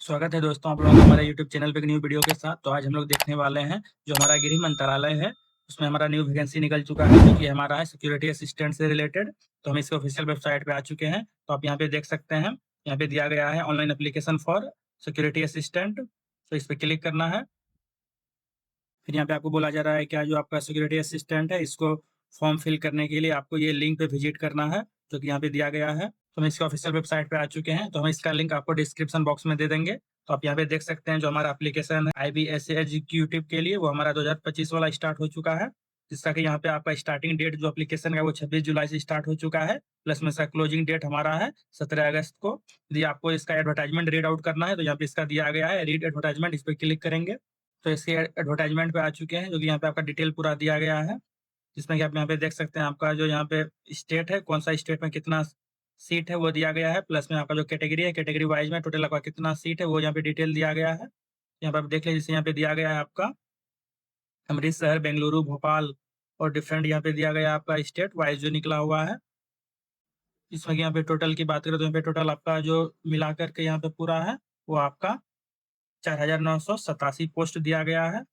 स्वागत है दोस्तों आप लोगों का हमारे यूट्यूब चैनल पे एक न्यू वीडियो के साथ। तो आज हम लोग देखने वाले हैं जो हमारा गृह मंत्रालय है, उसमें हमारा न्यू वैकेंसी निकल चुका है जो कि हमारा है सिक्योरिटी असिस्टेंट से रिलेटेड। तो हम इसके ऑफिशियल वेबसाइट पे आ चुके हैं। तो आप यहाँ पे देख सकते हैं, यहाँ पे दिया गया है online application for security assistant. तो इस पे क्लिक करना है। फिर यहाँ पे आपको बोला जा रहा है क्या जो आपका सिक्योरिटी असिस्टेंट है इसको फॉर्म फिल करने के लिए आपको ये लिंक पे विजिट करना है, जो कि यहाँ पे दिया गया है। तो हम इसके ऑफिशियल वेबसाइट पे आ चुके हैं, तो हम इसका लिंक आपको डिस्क्रिप्शन बॉक्स में दे देंगे। तो आप यहाँ पे देख सकते हैं जो हमारा एप्लीकेशन है IBSA एग्जीक्यूटिव के लिए वो हमारा 2025 वाला स्टार्ट हो चुका है। जिसका कि यहाँ पे आपका स्टार्टिंग डेट जो एप्लीकेशन का वो 26 जुलाई से स्टार्ट हो चुका है। प्लस में इसका क्लोजिंग डेट हमारा है 17 अगस्त को। यदि आपको इसका एडवर्टाइजमेंट रीड आउट करना है तो यहाँ पे इसका दिया गया है रीड एडवर्टाइजमेंट, इस पर क्लिक करेंगे। तो इसके एडवर्टाइजमेंट पे आ चुके हैं, जो कि यहाँ पे आपका डिटेल पूरा दिया गया है। जिसमें कि आप यहाँ पे देख सकते हैं आपका जो यहाँ पे स्टेट है, कौन सा स्टेट में कितना सीट है वो दिया गया है। प्लस में आपका जो कैटेगरी है, कैटेगरी वाइज में टोटल आपका कितना सीट है वो यहाँ पे डिटेल दिया गया है। यहाँ पे आप देख लीजिए, जैसे यहाँ पे दिया गया है आपका अमृतसर, बेंगलुरु, भोपाल और डिफरेंट यहाँ पे दिया गया है आपका स्टेट वाइज जो निकला हुआ है। इसमें कि यहाँ पे टोटल की बात करें तो यहाँ पे टोटल आपका जो मिला करके यहाँ पे पूरा है वो आपका 4,987 पोस्ट दिया गया है।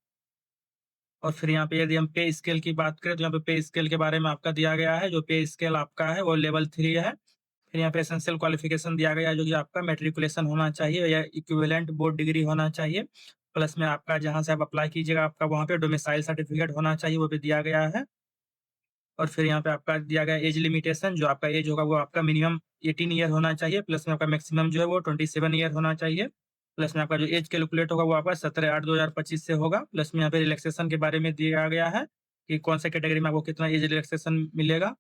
और फिर यहाँ पे यदि हम पे स्केल की बात करें तो यहाँ पे पे स्केल के बारे में आपका दिया गया है, जो पे स्केल आपका है वो लेवल 3 है। फिर यहाँ पे एसेंशियल क्वालिफिकेशन दिया गया है, जो कि आपका मैट्रिकुलेशन होना चाहिए या इक्विवेलेंट बोर्ड डिग्री होना चाहिए। प्लस में आपका जहाँ से आप अप्लाई कीजिएगा आपका वहाँ पे डोमिसाइल सर्टिफिकेट होना चाहिए, वो भी दिया गया है। और फिर यहाँ पे आपका दिया गया एज लिमिटेशन, जो आपका एज होगा वो आपका मिनिमम 18 ईयर होना चाहिए। प्लस में आपका मैक्सिमम जो है वो 27 ईयर होना चाहिए। प्लस में आपका जो एज कैलकुलेट होगा वो आपका 17/8/2025 से होगा। प्लस में यहाँ पे रिलैक्सेशन के बारे में दिया गया है कि कौन से कैटेगरी में आपको कितना एज रिलैक्सेशन मिलेगा।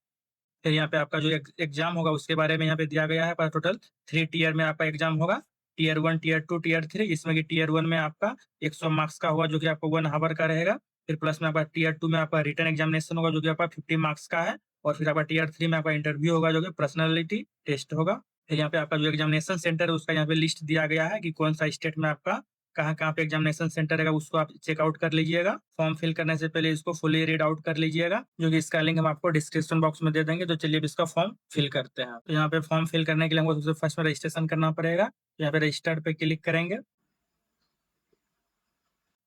फिर यहाँ पे आपका जो एग्जाम होगा उसके बारे में यहाँ पे दिया गया है। पर टोटल 3 टियर में आपका एग्जाम होगा, टियर 1, टियर 2, टियर 3। जिसमें कि टियर 1 में आपका 100 मार्क्स का होगा, जो कि आपको 1 हावर का रहेगा। फिर प्लस में आपका टियर 2 में आपका रिटन एग्जामिनेशन होगा, जो कि आपका 50 मार्क्स का है। और फिर आपका टियर 3 में आपका इंटरव्यू होगा, जो कि पर्सनैलिटी टेस्ट होगा। फिर यहाँ पे आपका जो एग्जामिनेशन सेंटर है उसका यहाँ पे लिस्ट दिया गया है कि कौन सा स्टेट में आपका कहाँ-कहाँ पे एग्जामिनेशन सेंटर रहेगा, उसको आप चेक आउट कर लीजिएगा। फॉर्म फिल करने से पहले इसको फुली रीड आउट कर लीजिएगा, जो कि इसका लिंक हम आपको डिस्क्रिप्शन बॉक्स में दे देंगे। तो चलिए अब इसका फॉर्म फिल करते हैं। तो यहाँ पे फॉर्म फिल करने के लिए हमको सबसे फर्स्ट में रजिस्ट्रेशन करना पड़ेगा। यहाँ पे रजिस्टर पे क्लिक करेंगे।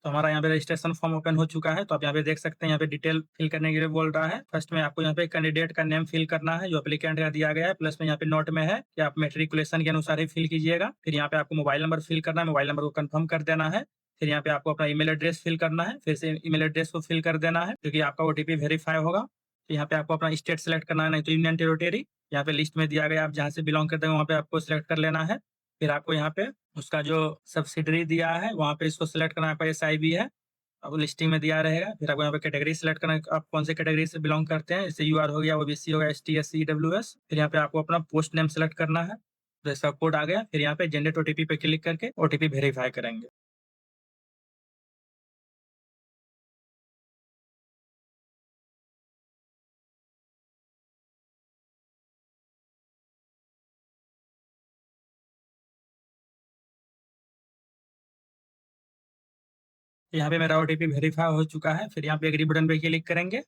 तो हमारा यहाँ पे रजिस्ट्रेशन फॉर्म ओपन हो चुका है। तो आप यहाँ पे देख सकते हैं, यहाँ पे डिटेल फिल करने के लिए बोल रहा है। फर्स्ट में आपको यहाँ पे कैंडिडेट का नेम फिल करना है, जो एप्लीकेंट का दिया गया है। प्लस में यहाँ पे नोट में है कि आप मैट्रिकुलेशन के अनुसार ही फिल कीजिएगा। फिर यहाँ पे आपको मोबाइल नंबर फिल करना है, मोबाइल नंबर को कंफर्म कर देना है। फिर यहाँ पे आपको अपना ईमेल एड्रेस फिल करना है, फिर से ईमेल एड्रेस को फिल कर देना है, क्योंकि आपका OTP वेरीफाई होगा। तो यहाँ पे आपको अपना स्टेट सेलेक्ट करना है, नहीं तो यूनियन टेरिटरी। यहाँ पे लिस्ट में दिया गया आप जहाँ से बिलोंग करते हैं वहाँ पे आपको सिलेक्ट कर लेना है। फिर आपको यहाँ पे उसका जो सब्सिडरी दिया है वहाँ पे इसको सिलेक्ट करना है, आपका SIB है, आपको लिस्टिंग में दिया रहेगा। फिर आपको यहाँ पे कैटेगरी सिलेक्ट करना है, आप कौन से कैटेगरी से बिलोंग करते हैं, जैसे UR हो गया, OBC हो गया, ST SC EWS। फिर यहाँ पे आपको अपना पोस्ट नेम सेलेक्ट करना है, तो इसका कोड आ गया। फिर यहाँ पे जनरेट OTP पे क्लिक करके OTP वेरीफाई करेंगे। यहाँ पे मेरा OTP वेरीफाई हो चुका है। फिर यहाँ पे एग्री बटन पे क्लिक करेंगे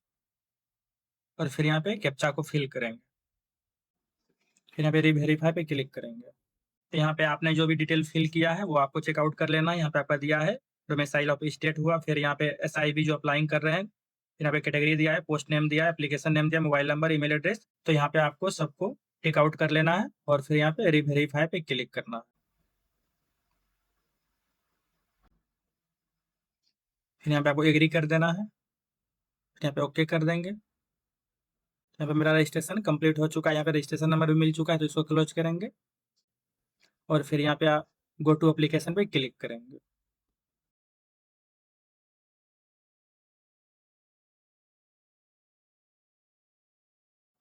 और फिर यहाँ पे कैप्चा को फिल करेंगे। फिर यहाँ पे वेरीफाई पे क्लिक करेंगे। तो यहाँ पे आपने जो भी डिटेल फिल किया है वो आपको चेकआउट कर लेना है। यहाँ पे आपका दिया है डोमिसाइल ऑफ स्टेट हुआ, फिर यहाँ पे SIB जो अप्लाइंग कर रहे हैं, फिर यहाँ पे कैटेगरी दिया है, पोस्ट नेम दिया है, एप्लीकेशन नेम दिया, मोबाइल नंबर, ईमेल एड्रेस। तो यहाँ पे आपको सबको टिक आउट कर लेना है और फिर यहाँ पे वेरीफाई पे क्लिक करना है। फिर यहाँ पे आपको एग्री कर देना है, फिर यहाँ पे ओके कर देंगे। यहाँ पे मेरा रजिस्ट्रेशन कंप्लीट हो चुका है, यहाँ पे रजिस्ट्रेशन नंबर भी मिल चुका है, तो इसको क्लोज करेंगे और फिर यहाँ पे आप गो टू एप्लीकेशन पे क्लिक करेंगे।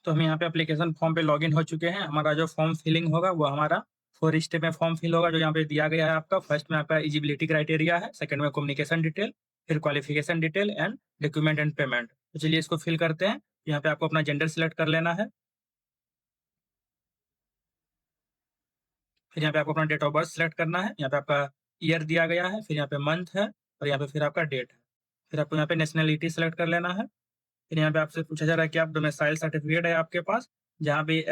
तो हम यहाँ पे एप्लीकेशन फॉर्म पे लॉगिन हो चुके हैं। हमारा जो फॉर्म फिलिंग होगा वो हमारा 4 स्टेप में फॉर्म फिल होगा, जो यहाँ पे दिया गया है आपका। फर्स्ट में आपका एलिजिबिलिटी क्राइटेरिया है, सेकंड में कम्युनिकेशन डिटेल, फिर qualification detail and document and payment. तो चलिए इसको फिल करते हैं। यहाँ पे आपको अपना जेंडर सिलेक्ट कर लेना है, फिर यहाँ पे आपको अपना डेट ऑफ बर्थ सिलेक्ट करना है। यहाँ पे आपका ईयर दिया गया है, फिर यहाँ पे मंथ है और यहाँ पे फिर आपका डेट है। फिर आपको यहाँ पे नेशनलिटी सिलेक्ट कर लेना है। फिर यहाँ पे आपसे पूछा जा रहा है कि आप डोमिसाइल सर्टिफिकेट है आपके पास, जहाँ भी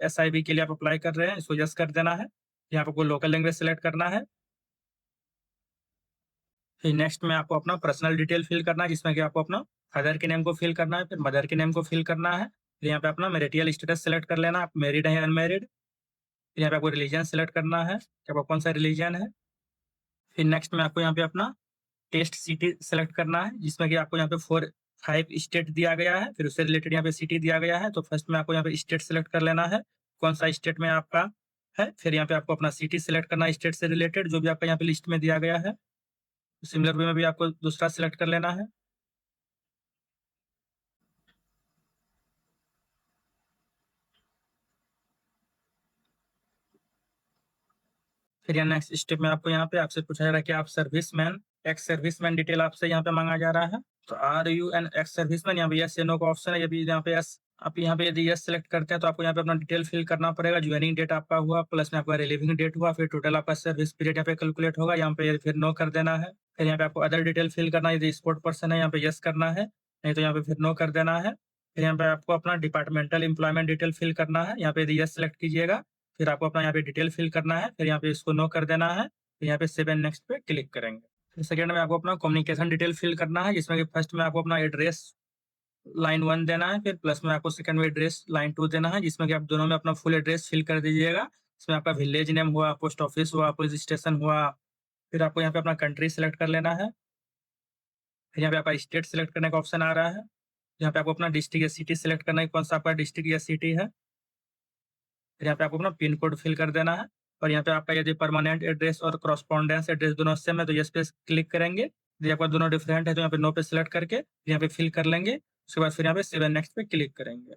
SIB के लिए आप अप्लाई कर रहे हैं, इसको यस कर देना है। यहाँ पे आपको लोकल लैंग्वेज सेलेक्ट करना है, फिर नेक्स्ट में आपको अपना पर्सनल डिटेल फिल करना है, जिसमें कि आपको अपना फादर के नेम को फिल करना है, फिर मदर के नेम को फिल करना है। फिर यहाँ पे अपना मैरिटल स्टेटस सेलेक्ट कर लेना, आप मैरिड है या अनमैरिड। फिर यहाँ पे आपको रिलीजन सेलेक्ट करना है कि आपका कौन सा रिलीजन है। फिर नेक्स्ट में आपको यहाँ पे अपना टेस्ट सिटी सेलेक्ट करना है, जिसमें कि आपको यहाँ पे 4-5 स्टेट दिया गया है, फिर उससे रिलेटेड यहाँ पे सिटी दिया गया है। तो फर्स्ट में आपको यहाँ पे स्टेट सेलेक्ट कर लेना है, कौन सा स्टेट में आपका है। फिर यहाँ पे आपको अपना सिटी सेलेक्ट करना है स्टेट से रिलेटेड, जो भी आपका यहाँ पे लिस्ट में दिया गया है। सिमिलर वे में भी आपको दूसरा सेलेक्ट कर लेना है। फिर यहाँ नेक्स्ट स्टेप में आपको यहाँ पे आपसे पूछा जा रहा है कि आप सर्विसमैन, एक्स सर्विसमैन डिटेल आपसे यहाँ पे मांगा जा रहा है। तो are you an ex serviceman, यहाँ पे यस या नो का ऑप्शन है। यदि यहाँ पे यस, आप यहाँ पे यदि यस सेलेक्ट करते हैं तो आपको यहाँ पे अपना डिटेल फिल करना पड़ेगा। ज्वाइनिंग डेट आपका हुआ, प्लस में आपका रिलीविंग डेट हुआ, फिर टोटल आपका सर्विस पीरियड यहाँ पे कैलकुलेट होगा। यहाँ पे फिर नो कर देना है। फिर यहाँ पे आपको अदर डिटेल फिल करना है, यदि स्पोर्ट पर्सन है यहाँ पे यस करना है, नहीं तो यहाँ पे फिर नो कर देना है। फिर यहाँ पे आपको अपना डिपार्टमेंटल एम्प्लॉयमेंट डिटेल फिल करना है, यहाँ पे यदि यस सेलेक्ट कीजिएगा। फिर आपको अपना यहाँ पे डिटेल फिल करना है, फिर यहाँ पे इसको नो कर देना है। फिर यहाँ पे सेव एंड नेक्स्ट पे क्लिक करेंगे। फिर सेकंड में आपको अपना कम्युनिकेशन डिटेल फिल करना है, जिसमें कि फर्स्ट में आपको अपना एड्रेस लाइन 1 देना है, फिर प्लस में आपको सेकंड में एड्रेस लाइन 2 देना है, जिसमें कि आप दोनों में अपना फुल एड्रेस फिल कर दीजिएगा। इसमें आपका विलेज नेम हुआ, पोस्ट ऑफिस हुआ, पुलिस स्टेशन हुआ। फिर आपको यहाँ पे अपना कंट्री सेलेक्ट कर लेना है। फिर यहाँ पे आपका स्टेट सेलेक्ट करने का ऑप्शन आ रहा है। यहाँ पे आपको अपना डिस्ट्रिक्ट या सिटी सेलेक्ट करना है, कौन सा आपका डिस्ट्रिक्ट या सिटी है। फिर यहाँ पे आपको अपना पिन कोड फिल कर देना है। और यहाँ पे आपका यदि परमानेंट एड्रेस और करस्पॉन्डेंस एड्रेस दोनों सेम है तो यस पे क्लिक करेंगे। यदि आपका दोनों डिफरेंट है तो यहाँ पे नो पे सिलेक्ट करके यहाँ पे फिल कर लेंगे। उसके बाद फिर यहाँ पे सेव एंड नेक्स्ट पे क्लिक करेंगे।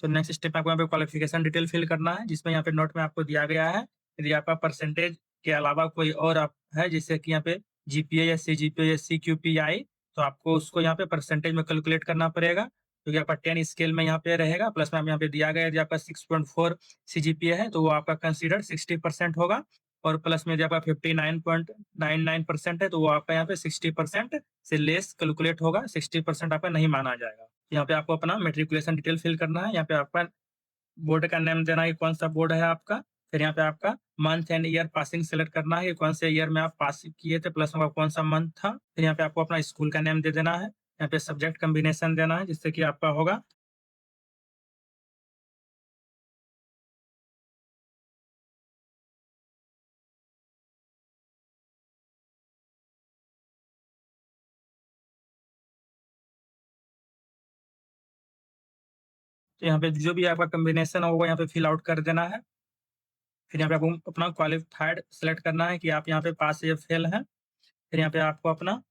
तो नेक्स्ट स्टेप में आपको यहाँ पे क्वालिफिकेशन डिटेल फिल करना है, जिसमें यहाँ पे नोट में आपको दिया गया है यदि आपका परसेंटेज के अलावा कोई और आप है, जैसे कि यहाँ पे जीपीए या सीजीपीए या सीक्यूपीआई, तो आपको उसको यहाँ पे परसेंटेज में कैलकुलेट करना पड़ेगा, क्योंकि आपका 10 स्केल में यहाँ पे रहेगा। प्लस में आप यहाँ पे दिया गया यदि आपका 6.4 सीजीपीए है तो वो आपका कंसीडर 60% होगा। और प्लस में यदि आपका 59.99% है तो वो आपका यहाँ पे 60% से लेस कैलकुलेट होगा, 60% आपका नहीं माना जाएगा। यहाँ पे आपको अपना मेट्रिकुलेशन डिटेल फिल करना है। यहाँ पे आपका बोर्ड का नेम देना है, कौन सा बोर्ड है आपका। फिर यहाँ पे आपका month and year passing select करना है, कौन से ईयर में आप पास किए थे, प्लस में कौन सा मंथ था। फिर यहाँ पे आपको अपना स्कूल का नेम दे देना है। यहाँ पे सब्जेक्ट कॉम्बिनेशन देना है, जिससे कि आपका होगा तो यहाँ पे जो भी आपका कॉम्बिनेशन होगा यहाँ पे फिल आउट कर देना है। फिर यहाँ पे आपको अपना क्वालिफाइड सेलेक्ट करना है कि आप यहाँ पे पास या फेल हैं। फिर यहाँ पे आपको अपना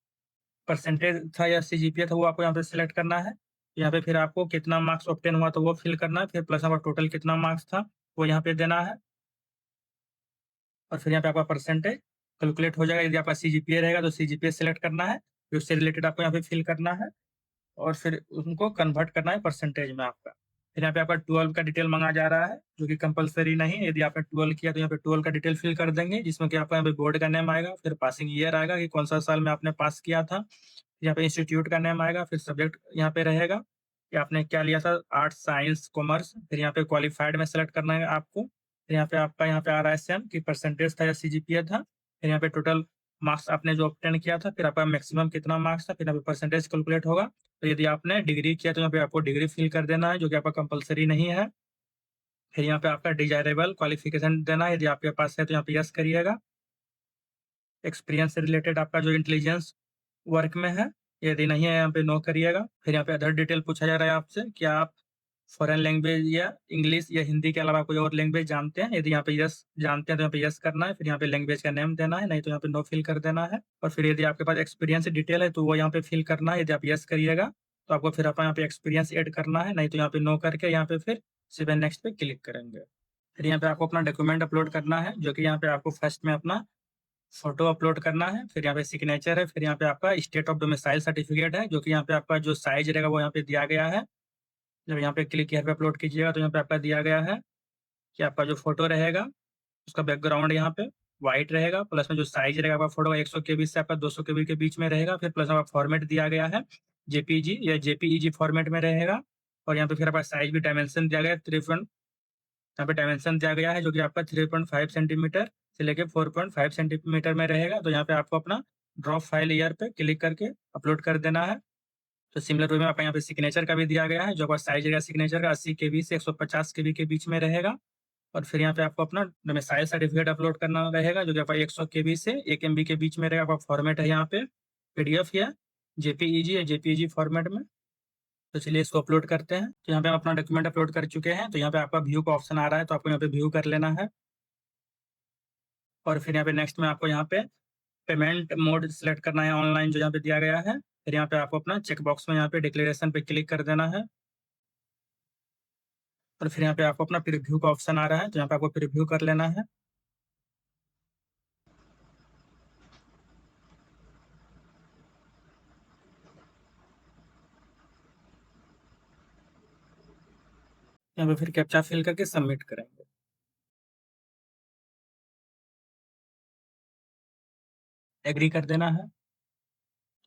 परसेंटेज था या सीजीपीए था वो आपको यहाँ पे सिलेक्ट करना है। यहाँ पे फिर आपको कितना मार्क्स ऑब्टेन हुआ तो वो फिल करना है, फिर प्लस आपका टोटल कितना मार्क्स था वो यहाँ पे देना है। और फिर यहाँ पे आपका परसेंटेज कैलकुलेट हो जाएगा। यदि आपका सीजीपीए रहेगा तो सीजीपीए सेलेक्ट करना है, फिर उससे रिलेटेड आपको यहाँ पे फिल करना है और फिर उनको कन्वर्ट करना है परसेंटेज में आपका। फिर यहाँ पे आपका 12 का डिटेल मांगा जा रहा है, जो कि कंपलसरी नहीं है। यदि आपने 12 किया तो यहाँ पे 12 का डिटेल फिल कर देंगे, जिसमें कि आपका यहाँ पे बोर्ड का नेम आएगा, फिर पासिंग ईयर आएगा कि कौन सा साल में आपने पास किया था। यहाँ पे इंस्टीट्यूट का नेम आएगा, फिर सब्जेक्ट यहाँ पे रहेगा कि आपने क्या लिया था, आर्ट्स, साइंस, कॉमर्स। फिर यहाँ पे क्वालिफाइड में सेलेक्ट करना है आपको। फिर यहाँ पे आपका यहाँ पे आ रहा है सेम कि परसेंटेज था या सीजीपीए था। फिर यहाँ पे टोटल मार्क्स आपने जो ऑब्टेन किया था, फिर आपका मैक्सिमम कितना मार्क्स था, फिर यहाँ पे परसेंटेज कैलकुलेट होगा। तो यदि आपने डिग्री किया तो यहाँ पे आपको डिग्री फिल कर देना है, जो कि आपका कंपलसरी नहीं है। फिर यहाँ पे आपका डिजायरेबल क्वालिफिकेशन देना है, यदि आपके पास है तो यहाँ पे यस करिएगा। एक्सपीरियंस से रिलेटेड आपका जो इंटेलिजेंस वर्क में है, यदि नहीं है यहाँ पे नो करिएगा। फिर यहाँ पे अदर डिटेल पूछा जा रहा है आपसे कि आप फॉरेन लैंग्वेज या इंग्लिश या हिंदी के अलावा कोई और लैंग्वेज जानते हैं। यदि यहाँ पे यस जानते हैं तो यहाँ पे यस करना है, फिर यहाँ पे लैंग्वेज का नेम देना है, नहीं तो यहाँ पे नो फिल कर देना है। और फिर यदि आपके पास एक्सपीरियंस डिटेल है तो वो यहाँ पे फिल करना है। यदि आप यस करिएगा तो आपको फिर अपना यहाँ पे एक्सपीरियंस ऐड करना है, नहीं तो यहाँ पे नो करके यहाँ पे फिर सेव एंड नेक्स्ट पे क्लिक करेंगे। फिर यहाँ पे आपको अपना डॉक्यूमेंट अपलोड करना है, जो कि यहाँ पे आपको फर्स्ट में अपना फोटो अपलोड करना है, फिर यहाँ पे सिग्नेचर है, फिर यहाँ पे आपका स्टेट ऑफ डोमिसाइल सर्टिफिकेट है, जो कि यहाँ पे आपका जो साइज रहेगा वो यहाँ पे दिया गया है। जब यहाँ पे क्लिक यहाँ पे अपलोड कीजिएगा तो यहाँ पे आपका दिया गया है कि आपका जो फोटो रहेगा उसका बैकग्राउंड यहाँ पे व्हाइट रहेगा, प्लस में जो साइज रहेगा आपका फोटो का 100 केबी से आपका 200 केबी के बीच में रहेगा। फिर प्लस आपका फॉर्मेट दिया गया है जेपीजी या जेपीईजी फॉर्मेट में रहेगा। और यहाँ पे फिर आपका साइज भी डायमेंशन दिया गया है, यहाँ पे डायमेंशन दिया गया है जो कि आपका 3.5 सेंटीमीटर से लेके 4.5 सेंटीमीटर में रहेगा। तो यहाँ पे आपको अपना ड्रॉप फाइल ईयर पे क्लिक करके अपलोड कर देना है। तो सिमिलर वे में आपका यहाँ पे सिग्नेचर का भी दिया गया है, जो आपका साइज रहेगा सिग्नेचर का 80 केबी से 150 केबी के बीच में रहेगा। और फिर यहाँ पे आपको अपना डोमिसाइल सर्टिफिकेट अपलोड करना रहेगा, जो कि आपका 100 केबी से 1 एमबी के बीच में रहेगा। आपका फॉर्मेट है यहाँ पे पीडीएफ या जेपीईजी या जेपीईजी फॉर्मेट में। तो चलिए इसको अपलोड करते हैं। तो यहाँ पे हम अपना डॉक्यूमेंट अपलोड कर चुके हैं। तो यहाँ पे आपका व्यू का ऑप्शन आ रहा है, तो आपको यहाँ पे व्यू कर लेना है। और फिर यहाँ पे नेक्स्ट में आपको यहाँ पे पेमेंट मोड सिलेक्ट करना है, ऑनलाइन जो यहाँ पे दिया गया है। फिर यहाँ पे आपको अपना चेक बॉक्स में यहाँ पे डिक्लेरेशन पे क्लिक कर देना है। और फिर यहाँ पे आपको अपना प्रीव्यू का ऑप्शन आ रहा है, तो यहाँ पे आपको प्रीव्यू कर लेना है। यहाँ पे फिर कैप्चा फिल करके सबमिट करेंगे। एग्री कर देना है।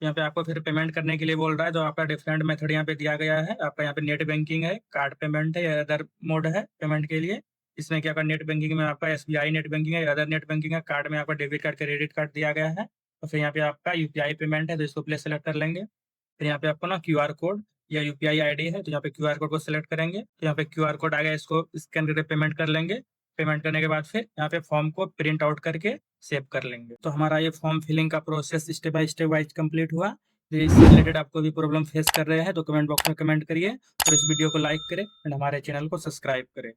यहाँ पे आपको फिर पेमेंट करने के लिए बोल रहा है, तो आपका डिफरेंट मेथड यहाँ पे दिया गया है। आपका यहाँ पे नेट बैंकिंग है, कार्ड पेमेंट है या अदर मोड है पेमेंट के लिए। इसमें क्या आपका नेट बैंकिंग में आपका एसबीआई नेट बैंकिंग है या अदर नेट बैंकिंग है। कार्ड में आपका डेबिट कार्ड, क्रेडिट कार्ड दिया गया है। और फिर यहाँ पे आपका यूपीआई पेमेंट है, तो इसको प्ले सेलेक्ट कर लेंगे। फिर यहाँ पे आपको ना क्यूआर कोड या यूपीआई आईडी है, तो यहाँ पे क्यूआर कोड को सिलेक्ट करेंगे। तो यहाँ पे क्यूआर कोड आ गया, इसको स्कैन करके पेमेंट कर लेंगे। पेमेंट करने के बाद फिर यहाँ पे फॉर्म को प्रिंट आउट करके सेव कर लेंगे। तो हमारा ये फॉर्म फिलिंग का process step by step wise complete हुआ। इससे रिलेटेड आपको भी प्रॉब्लम फेस कर रहे हैं तो कमेंट बॉक्स में कमेंट करिए और इस वीडियो को लाइक करें एंड हमारे चैनल को सब्सक्राइब करें।